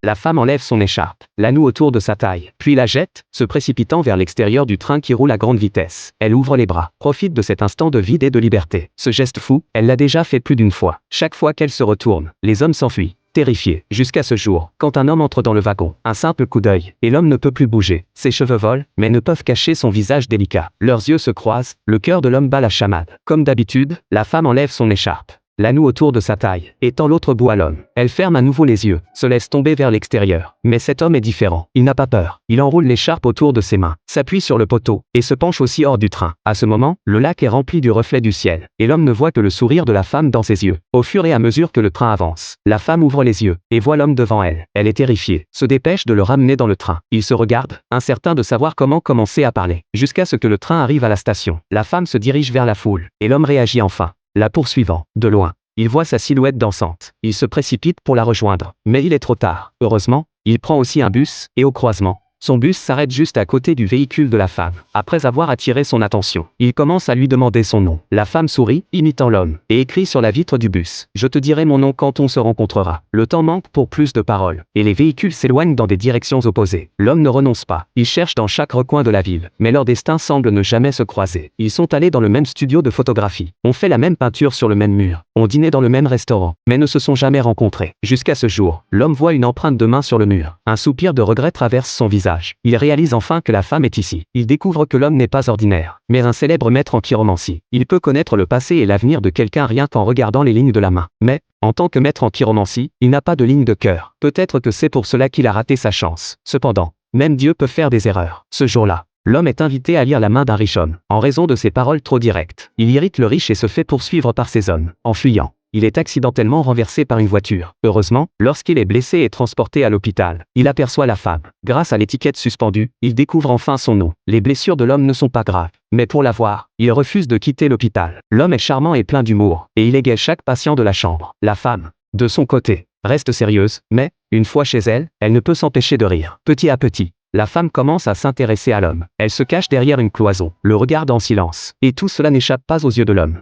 La femme enlève son écharpe, la noue autour de sa taille, puis la jette, se précipitant vers l'extérieur du train qui roule à grande vitesse. Elle ouvre les bras, profite de cet instant de vide et de liberté. Ce geste fou, elle l'a déjà fait plus d'une fois. Chaque fois qu'elle se retourne, les hommes s'enfuient, terrifiés, jusqu'à ce jour, quand un homme entre dans le wagon, un simple coup d'œil, et l'homme ne peut plus bouger. Ses cheveux volent, mais ne peuvent cacher son visage délicat. Leurs yeux se croisent, le cœur de l'homme bat la chamade. Comme d'habitude, la femme enlève son écharpe, la noue autour de sa taille, et tend l'autre bout à l'homme. Elle ferme à nouveau les yeux, se laisse tomber vers l'extérieur. Mais cet homme est différent. Il n'a pas peur. Il enroule l'écharpe autour de ses mains, s'appuie sur le poteau, et se penche aussi hors du train. À ce moment, le lac est rempli du reflet du ciel, et l'homme ne voit que le sourire de la femme dans ses yeux. Au fur et à mesure que le train avance, la femme ouvre les yeux, et voit l'homme devant elle. Elle est terrifiée, se dépêche de le ramener dans le train. Ils se regardent, incertains de savoir comment commencer à parler, jusqu'à ce que le train arrive à la station. La femme se dirige vers la foule, et l'homme réagit enfin, la poursuivant, de loin. Il voit sa silhouette dansante. Il se précipite pour la rejoindre. Mais il est trop tard. Heureusement, il prend aussi un bus, et au croisement, son bus s'arrête juste à côté du véhicule de la femme. Après avoir attiré son attention, il commence à lui demander son nom. La femme sourit, imitant l'homme, et écrit sur la vitre du bus. « Je te dirai mon nom quand on se rencontrera. » Le temps manque pour plus de paroles, et les véhicules s'éloignent dans des directions opposées. L'homme ne renonce pas. Il cherche dans chaque recoin de la ville, mais leurs destins semblent ne jamais se croiser. Ils sont allés dans le même studio de photographie, ont fait la même peinture sur le même mur, ont dîné dans le même restaurant, mais ne se sont jamais rencontrés. Jusqu'à ce jour, l'homme voit une empreinte de main sur le mur. Un soupir de regret traverse son visage. Il réalise enfin que la femme est ici. Il découvre que l'homme n'est pas ordinaire, mais un célèbre maître en chiromancie. Il peut connaître le passé et l'avenir de quelqu'un rien qu'en regardant les lignes de la main. Mais, en tant que maître en chiromancie, il n'a pas de ligne de cœur. Peut-être que c'est pour cela qu'il a raté sa chance. Cependant, même Dieu peut faire des erreurs. Ce jour-là, l'homme est invité à lire la main d'un riche homme, en raison de ses paroles trop directes. Il irrite le riche et se fait poursuivre par ses hommes. En fuyant, il est accidentellement renversé par une voiture. Heureusement, lorsqu'il est blessé et transporté à l'hôpital, il aperçoit la femme. Grâce à l'étiquette suspendue, il découvre enfin son nom. Les blessures de l'homme ne sont pas graves, mais pour la voir, il refuse de quitter l'hôpital. L'homme est charmant et plein d'humour, et il égaye chaque patient de la chambre. La femme, de son côté, reste sérieuse, mais, une fois chez elle, elle ne peut s'empêcher de rire. Petit à petit, la femme commence à s'intéresser à l'homme. Elle se cache derrière une cloison, le regarde en silence. Et tout cela n'échappe pas aux yeux de l'homme.